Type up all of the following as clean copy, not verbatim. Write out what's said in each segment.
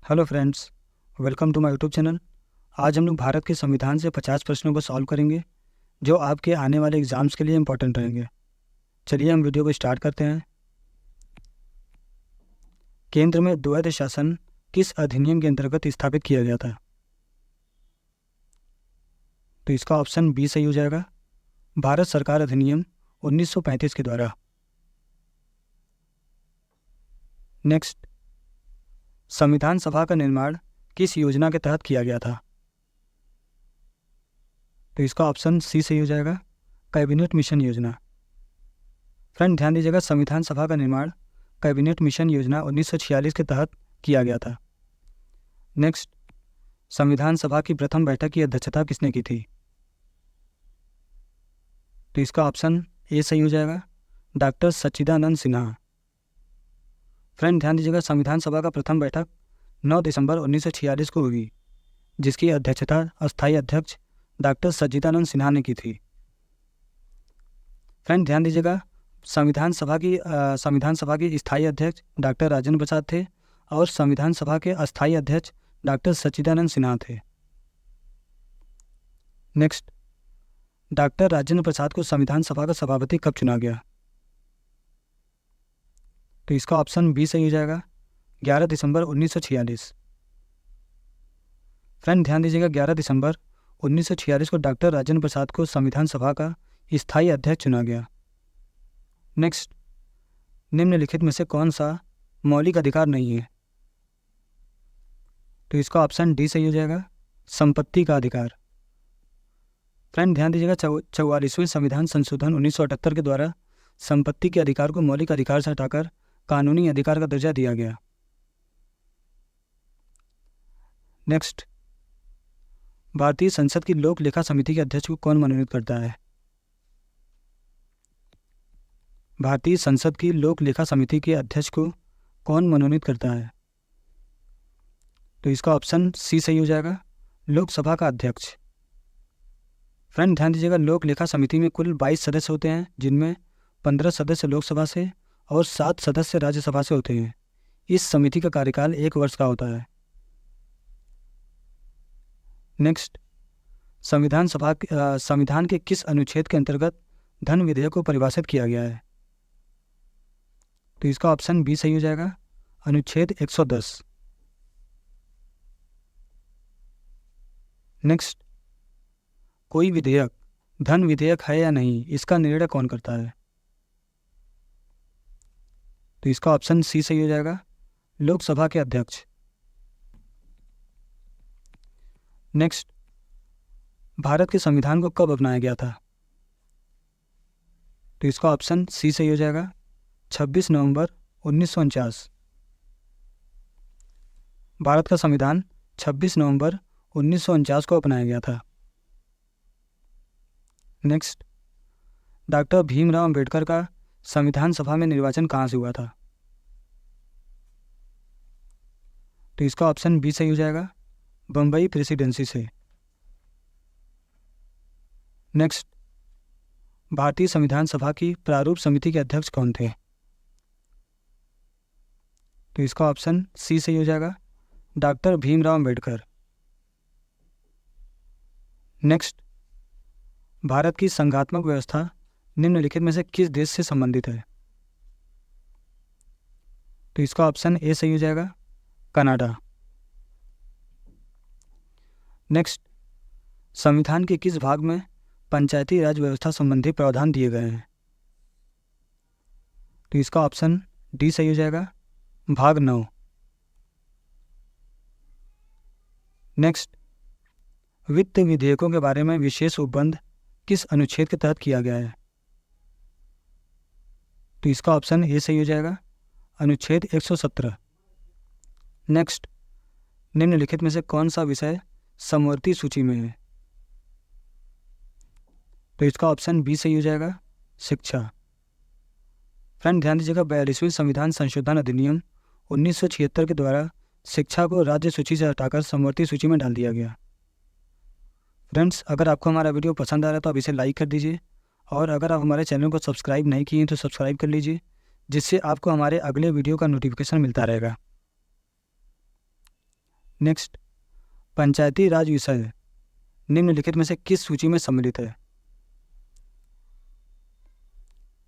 Hello friends, welcome to my YouTube channel. आज हम लोग भारत के संविधान से 50 प्रश्नों को सॉल्व करेंगे जो आपके आने वाले एग्जाम्स के लिए इंपॉर्टेंट रहेंगे। चलिए हम वीडियो को स्टार्ट करते हैं। केंद्र में द्वैध शासन किस अधिनियम के अंतर्गत स्थापित किया गया था? तो इसका ऑप्शन बी सही हो जाएगा, भारत सरकार अधिनियम 1935 के द्वारा। नेक्स्ट, संविधान सभा का निर्माण किस योजना के तहत किया गया था? तो इसका ऑप्शन सी सही हो जाएगा, कैबिनेट मिशन योजना। फ्रेंड ध्यान दीजिएगा, संविधान सभा का निर्माण कैबिनेट मिशन योजना 1946 के तहत किया गया था। नेक्स्ट, संविधान सभा की प्रथम बैठक की अध्यक्षता किसने की थी? तो इसका ऑप्शन ए सही हो जाएगा, डॉक्टर सच्चिदानंद सिन्हा। फ्रेंड ध्यान दीजिएगा, संविधान सभा का प्रथम बैठक 9 दिसंबर 1946 को हुई, जिसकी अध्यक्षता अस्थायी अध्यक्ष डॉक्टर सच्चिदानंद सिन्हा ने की थी। फ्रेंड ध्यान दीजिएगा, संविधान सभा की स्थायी अध्यक्ष डॉक्टर राजेंद्र प्रसाद थे और संविधान सभा के अस्थायी अध्यक्ष डॉक्टर सच्चिदानंद सिन्हा थे। नेक्स्ट, डॉक्टर राजेंद्र प्रसाद को संविधान सभा का सभापति कब चुना गया? तो इसका ऑप्शन बी सही हो जाएगा, 11 दिसंबर 1946। फ्रेंड ध्यान दीजिएगा, 11 दिसंबर 1946 को डॉक्टर राजेंद्र प्रसाद को संविधान सभा का स्थायी अध्यक्ष चुना गया। नेक्स्ट, निम्नलिखित में से कौन सा मौलिक अधिकार नहीं है? तो इसका ऑप्शन डी सही हो जाएगा, संपत्ति का अधिकार। फ्रेंड ध्यान दीजिएगा, 44वें संविधान संशोधन 1978 के द्वारा संपत्ति के अधिकार को मौलिक अधिकार से हटाकर कानूनी अधिकार का दर्जा दिया गया। नेक्स्ट, भारतीय संसद की लोक लेखा समिति के अध्यक्ष को कौन मनोनीत करता है? भारतीय संसद की लोक लेखा समिति के अध्यक्ष को कौन मनोनीत करता है? तो इसका ऑप्शन सी सही हो जाएगा, लोकसभा का अध्यक्ष। फ्रेंड ध्यान दीजिएगा, लोक लेखा समिति में कुल 22 सदस्य होते हैं, जिनमें 15 सदस्य लोकसभा से और 7 सदस्य राज्यसभा से होते हैं। इस समिति का कार्यकाल 1 वर्ष का होता है। नेक्स्ट, संविधान के किस अनुच्छेद के अंतर्गत धन विधेयक को परिभाषित किया गया है? तो इसका ऑप्शन बी सही हो जाएगा, अनुच्छेद 110। नेक्स्ट, कोई विधेयक धन विधेयक है या नहीं, इसका निर्णय कौन करता है? तो इसका ऑप्शन सी सही हो जाएगा, लोकसभा के अध्यक्ष। नेक्स्ट, भारत के संविधान को कब अपनाया गया था? तो इसका ऑप्शन सी सही हो जाएगा, 26 नवंबर 1949। भारत का संविधान 26 नवंबर 1949 को अपनाया गया था। नेक्स्ट, डॉक्टर भीमराव अंबेडकर का संविधान सभा में निर्वाचन कहाँ से हुआ था? तो इसका ऑप्शन बी सही हो जाएगा, बम्बई प्रेसिडेंसी से। नेक्स्ट, भारतीय संविधान सभा की प्रारूप समिति के अध्यक्ष कौन थे? तो इसका ऑप्शन सी सही हो जाएगा, डॉक्टर भीमराव अंबेडकर। नेक्स्ट, भारत की संघात्मक व्यवस्था निम्नलिखित में से किस देश से संबंधित है? तो इसका ऑप्शन ए सही हो जाएगा, कनाडा। नेक्स्ट, संविधान के किस भाग में पंचायती राज व्यवस्था संबंधी प्रावधान दिए गए हैं? तो इसका ऑप्शन डी सही हो जाएगा, भाग 9। नेक्स्ट, वित्त विधेयकों के बारे में विशेष उपबंध किस अनुच्छेद के तहत किया गया है? तो इसका ऑप्शन ए सही हो जाएगा, अनुच्छेद 117। नेक्स्ट, निम्नलिखित में से कौन सा विषय समवर्ती सूची में है? तो इसका ऑप्शन बी सही हो जाएगा, शिक्षा। फ्रेंड ध्यान दीजिएगा, 42वें संविधान संशोधन अधिनियम 1976 के द्वारा शिक्षा को राज्य सूची से हटाकर समवर्ती सूची में डाल दिया गया। फ्रेंड्स, अगर आपको हमारा वीडियो पसंद आ रहा है तो आप इसे लाइक कर दीजिए, और अगर आप हमारे चैनल को सब्सक्राइब नहीं किए तो सब्सक्राइब कर लीजिए, जिससे आपको हमारे अगले वीडियो का नोटिफिकेशन मिलता रहेगा। नेक्स्ट, पंचायती राज विषय निम्नलिखित में से किस सूची में सम्मिलित है?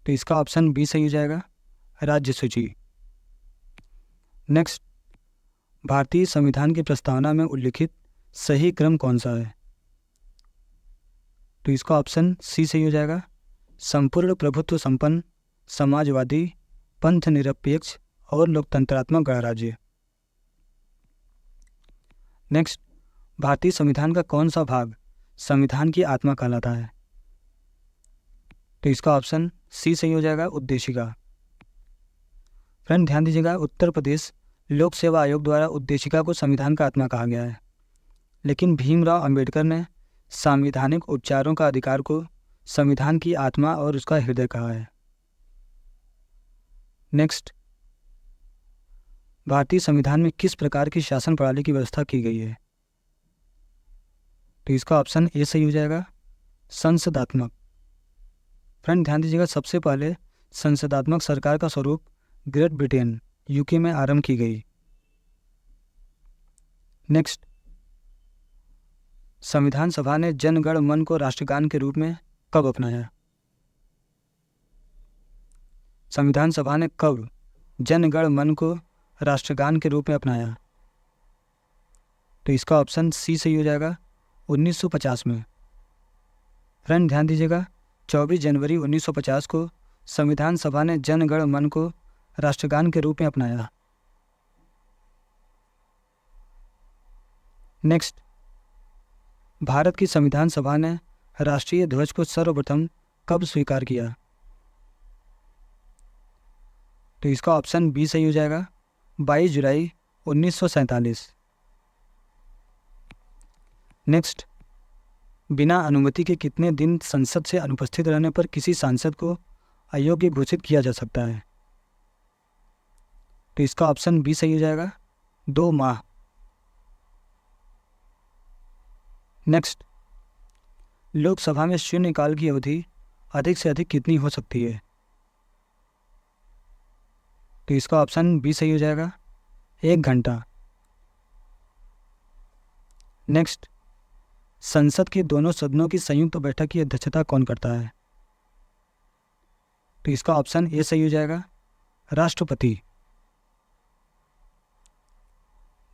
तो इसका ऑप्शन बी सही हो जाएगा, राज्य सूची। नेक्स्ट, भारतीय संविधान की प्रस्तावना में उल्लिखित सही क्रम कौन सा है? तो इसका ऑप्शन सी सही हो जाएगा, संपूर्ण प्रभुत्व संपन्न, समाजवादी, पंथ निरपेक्ष और लोकतंत्रात्मक गणराज्य। नेक्स्ट, भारतीय संविधान का कौन सा भाग संविधान की आत्मा कहलाता है? तो इसका ऑप्शन सी सही हो जाएगा, उद्देशिका। फ्रेंड ध्यान दीजिएगा, उत्तर प्रदेश लोक सेवा आयोग द्वारा उद्देशिका को संविधान का आत्मा कहा गया है, लेकिन भीमराव अंबेडकर ने संवैधानिक उपचारों का अधिकार को संविधान की आत्मा और उसका हृदय कहा है। नेक्स्ट, भारतीय संविधान में किस प्रकार की शासन प्रणाली की व्यवस्था की गई है? तो इसका ऑप्शन ए सही हो जाएगा, संसदात्मक। फ्रेंड ध्यान दीजिएगा, सबसे पहले संसदात्मक सरकार का स्वरूप ग्रेट ब्रिटेन यूके में आरंभ की गई। नेक्स्ट, संविधान सभा ने जन गण मन को राष्ट्रगान के रूप में कब अपनाया? संविधान सभा ने कब जन गण मन को राष्ट्रगान के रूप में अपनाया? तो इसका ऑप्शन सी सही हो जाएगा, 1950 में। फ्रेंड ध्यान दीजिएगा, 24 जनवरी 1950 को संविधान सभा ने जन गण मन को राष्ट्रगान के रूप में अपनाया। नेक्स्ट, भारत की संविधान सभा ने राष्ट्रीय ध्वज को सर्वप्रथम कब स्वीकार किया? तो इसका ऑप्शन बी सही हो जाएगा, 22 जुलाई 1947। नेक्स्ट, बिना अनुमति के कितने दिन संसद से अनुपस्थित रहने पर किसी सांसद को अयोग्य घोषित किया जा सकता है? तो इसका ऑप्शन बी सही हो जाएगा, 2 माह। नेक्स्ट, लोकसभा में शून्यकाल की अवधि अधिक से अधिक कितनी हो सकती है? तो इसका ऑप्शन बी सही हो जाएगा, 1 घंटा। नेक्स्ट, संसद के दोनों सदनों की संयुक्त बैठक की अध्यक्षता कौन करता है? तो इसका ऑप्शन ए सही हो जाएगा, राष्ट्रपति।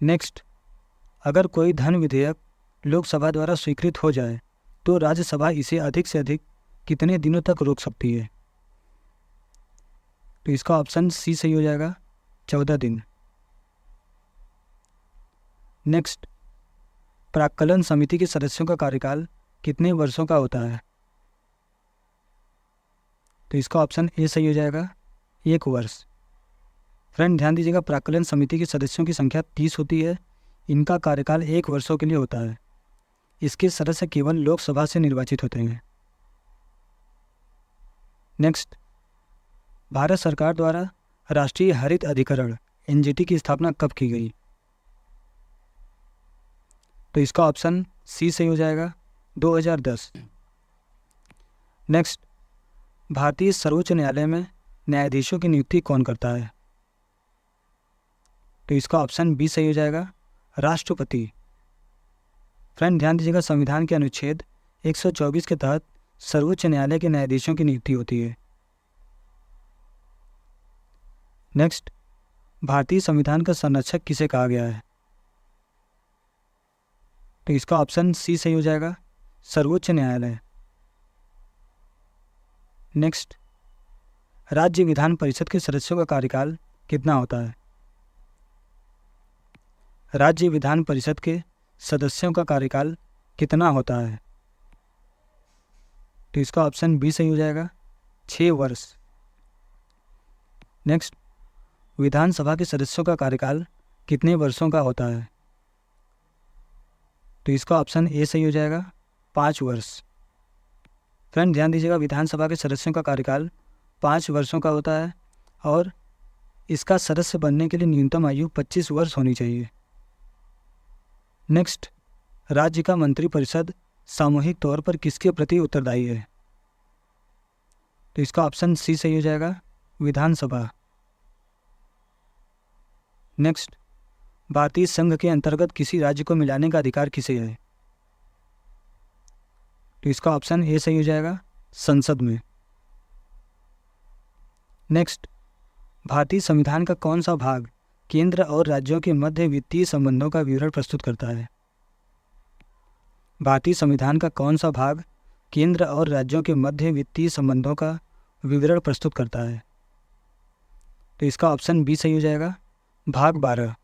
नेक्स्ट, अगर कोई धन विधेयक लोकसभा द्वारा स्वीकृत हो जाए तो राज्यसभा इसे अधिक से अधिक कितने दिनों तक रोक सकती है? तो इसका ऑप्शन सी सही हो जाएगा, 14 दिन। नेक्स्ट, प्राक्कलन समिति के सदस्यों का कार्यकाल कितने वर्षों का होता है? तो इसका ऑप्शन ए सही हो जाएगा, 1 वर्ष। फ्रेंड ध्यान दीजिएगा, प्राक्कलन समिति के सदस्यों की संख्या 30 होती है। इनका कार्यकाल 1 वर्षों के लिए होता है। इसके सदस्य केवल लोकसभा से निर्वाचित होते हैं। नेक्स्ट, भारत सरकार द्वारा राष्ट्रीय हरित अधिकरण एनजीटी की स्थापना कब की गई? तो इसका ऑप्शन सी सही हो जाएगा, 2010। नेक्स्ट, भारतीय सर्वोच्च न्यायालय में न्यायाधीशों की नियुक्ति कौन करता है? तो इसका ऑप्शन बी सही हो जाएगा, राष्ट्रपति। फ्रेंड ध्यान दीजिएगा, संविधान के अनुच्छेद 124 के तहत सर्वोच्च न्यायालय के न्यायाधीशों की नियुक्ति होती है। नेक्स्ट, भारतीय संविधान का संरक्षक किसे कहा गया है? तो इसका ऑप्शन सी सही हो जाएगा, सर्वोच्च न्यायालय। नेक्स्ट, राज्य विधान परिषद के सदस्यों का कार्यकाल कितना होता है? राज्य विधान परिषद के सदस्यों का कार्यकाल कितना होता है? तो इसका ऑप्शन बी सही हो जाएगा, 6 वर्ष। नेक्स्ट, विधानसभा के सदस्यों का कार्यकाल कितने वर्षों का होता है? तो इसका ऑप्शन ए सही हो जाएगा, 5 वर्ष। फ्रेंड ध्यान दीजिएगा, विधानसभा के सदस्यों का कार्यकाल 5 वर्षों का होता है और इसका सदस्य बनने के लिए न्यूनतम आयु 25 वर्ष होनी चाहिए। नेक्स्ट, राज्य का मंत्रिपरिषद सामूहिक तौर पर किसके प्रति उत्तरदायी है? तो इसका ऑप्शन सी सही हो जाएगा, विधानसभा। नेक्स्ट, भारतीय संघ के अंतर्गत किसी राज्य को मिलाने का अधिकार किसे है? तो इसका ऑप्शन ए सही हो जाएगा, संसद में। नेक्स्ट, भारतीय संविधान का कौन सा भाग केंद्र और राज्यों के मध्य वित्तीय संबंधों का विवरण प्रस्तुत करता है? भारतीय संविधान का कौन सा भाग केंद्र और राज्यों के मध्य वित्तीय संबंधों का विवरण प्रस्तुत करता है? तो इसका ऑप्शन बी सही हो जाएगा, भाग 12।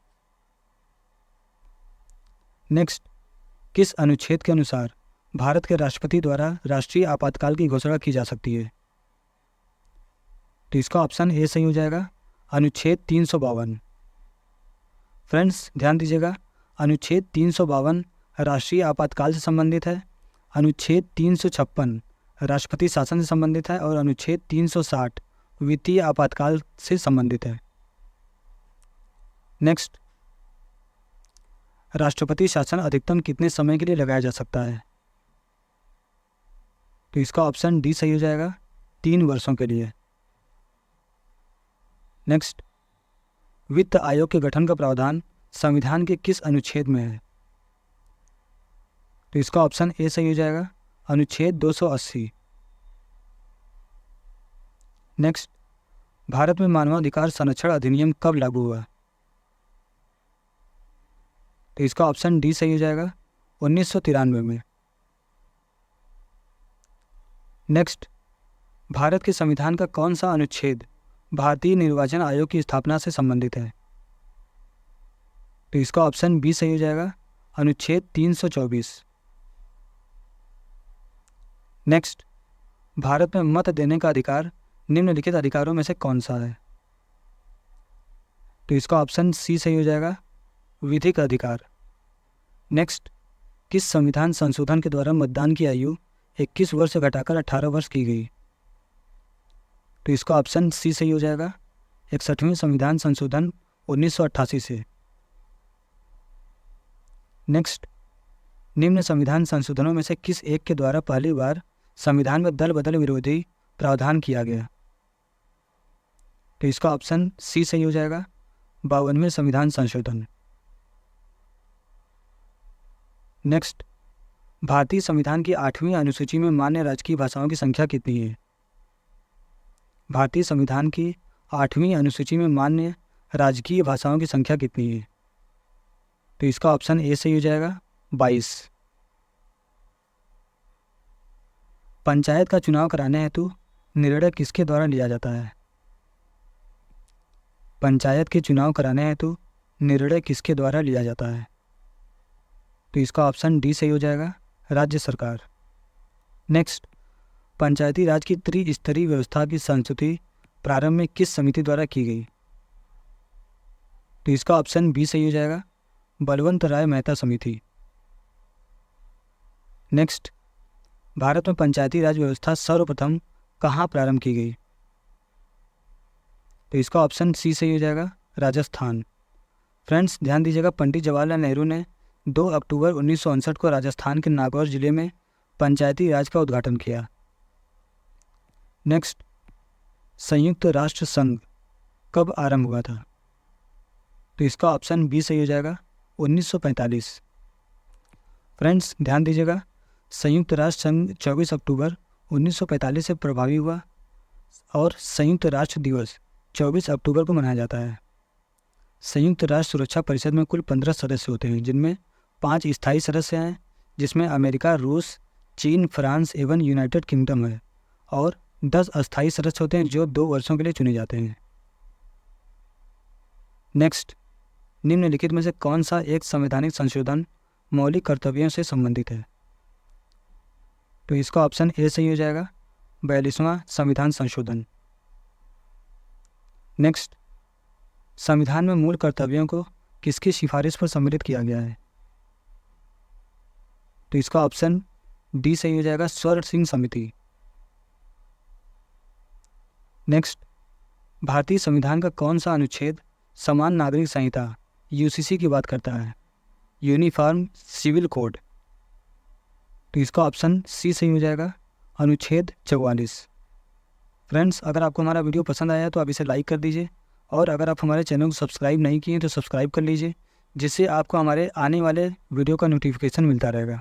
नेक्स्ट, किस अनुच्छेद के अनुसार भारत के राष्ट्रपति द्वारा राष्ट्रीय आपातकाल की घोषणा की जा सकती है? तो इसका ऑप्शन ए सही हो जाएगा, अनुच्छेद 352। फ्रेंड्स ध्यान दीजिएगा, अनुच्छेद 352 राष्ट्रीय आपातकाल से संबंधित है, अनुच्छेद 356 राष्ट्रपति शासन से संबंधित है और अनुच्छेद 360 वित्तीय आपातकाल से संबंधित है। नेक्स्ट, राष्ट्रपति शासन अधिकतम कितने समय के लिए लगाया जा सकता है? तो इसका ऑप्शन डी सही हो जाएगा, 3 वर्षों के लिए। नेक्स्ट, वित्त आयोग के गठन का प्रावधान संविधान के किस अनुच्छेद में है? तो इसका ऑप्शन ए सही हो जाएगा, अनुच्छेद 280। नेक्स्ट, भारत में मानवाधिकार संरक्षण अधिनियम कब लागू हुआ? तो इसका ऑप्शन डी सही हो जाएगा, 1993 में। नेक्स्ट, भारत के संविधान का कौन सा अनुच्छेद भारतीय निर्वाचन आयोग की स्थापना से संबंधित है? तो इसका ऑप्शन बी सही हो जाएगा, अनुच्छेद 324। नेक्स्ट, भारत में मत देने का अधिकार निम्नलिखित अधिकारों में से कौन सा है? तो इसका ऑप्शन सी सही हो जाएगा, विधिक अधिकार। नेक्स्ट, किस संविधान संशोधन के द्वारा मतदान की आयु 21 वर्ष से घटाकर 18 वर्ष की गई? तो इसका ऑप्शन सी सही हो जाएगा, 61वें संविधान संशोधन 1988 से। नेक्स्ट, निम्न संविधान संशोधनों में से किस एक के द्वारा पहली बार संविधान में दल बदल विरोधी प्रावधान किया गया? तो इसका ऑप्शन सी सही हो जाएगा, 52वें संविधान संशोधन। नेक्स्ट, भारतीय संविधान की 8वीं अनुसूची में मान्य राजकीय भाषाओं की संख्या कितनी है? भारतीय संविधान की 8वीं अनुसूची में मान्य राजकीय भाषाओं की संख्या कितनी है? तो इसका ऑप्शन ए सही हो जाएगा, 22। पंचायत का चुनाव कराने हेतु निर्णय किसके द्वारा लिया जाता है? पंचायत के चुनाव कराने हेतु निर्णय किसके द्वारा लिया जाता है? तो इसका ऑप्शन डी सही हो जाएगा, राज्य सरकार। नेक्स्ट, पंचायती राज की त्रिस्तरीय व्यवस्था की संस्तुति प्रारंभ में किस समिति द्वारा की गई? तो इसका ऑप्शन बी सही हो जाएगा, बलवंत राय मेहता समिति। नेक्स्ट, भारत में पंचायती राज व्यवस्था सर्वप्रथम कहाँ प्रारंभ की गई? तो इसका ऑप्शन सी सही हो जाएगा, राजस्थान। फ्रेंड्स ध्यान दीजिएगा, पंडित जवाहरलाल नेहरू ने 2 अक्टूबर 1959 को राजस्थान के नागौर जिले में पंचायती राज का उद्घाटन किया। नेक्स्ट, संयुक्त राष्ट्र संघ कब आरंभ हुआ था? तो इसका ऑप्शन बी सही हो जाएगा, 1945। फ्रेंड्स ध्यान दीजिएगा, संयुक्त राष्ट्र संघ 24 अक्टूबर 1945 से प्रभावी हुआ और संयुक्त राष्ट्र दिवस 24 अक्टूबर को मनाया जाता है। संयुक्त राष्ट्र सुरक्षा परिषद में कुल 15 सदस्य होते हैं, जिनमें 5 स्थायी सदस्य हैं, जिसमें अमेरिका, रूस, चीन, फ्रांस एवं यूनाइटेड किंगडम है, और 10 अस्थायी सदस्य होते हैं जो 2 वर्षों के लिए चुने जाते हैं। नेक्स्ट, निम्नलिखित में से कौन सा एक संवैधानिक संशोधन मौलिक कर्तव्यों से संबंधित है? तो इसका ऑप्शन ए सही हो जाएगा, 42वां संविधान संशोधन। नेक्स्ट, संविधान में मूल कर्तव्यों को किसकी सिफारिश पर सम्मिलित किया गया है? तो इसका ऑप्शन डी सही हो जाएगा, स्वर्ण सिंह समिति। नेक्स्ट, भारतीय संविधान का कौन सा अनुच्छेद समान नागरिक संहिता यूसीसी की बात करता है? Uniform civil code. तो इसका ऑप्शन सी सही हो जाएगा, अनुच्छेद 44। फ्रेंड्स अगर आपको हमारा वीडियो पसंद आया तो आप इसे लाइक कर दीजिए, और अगर आप हमारे चैनल को सब्सक्राइब नहीं किए तो सब्सक्राइब कर लीजिए, जिससे आपको हमारे आने वाले वीडियो का नोटिफिकेशन मिलता रहेगा।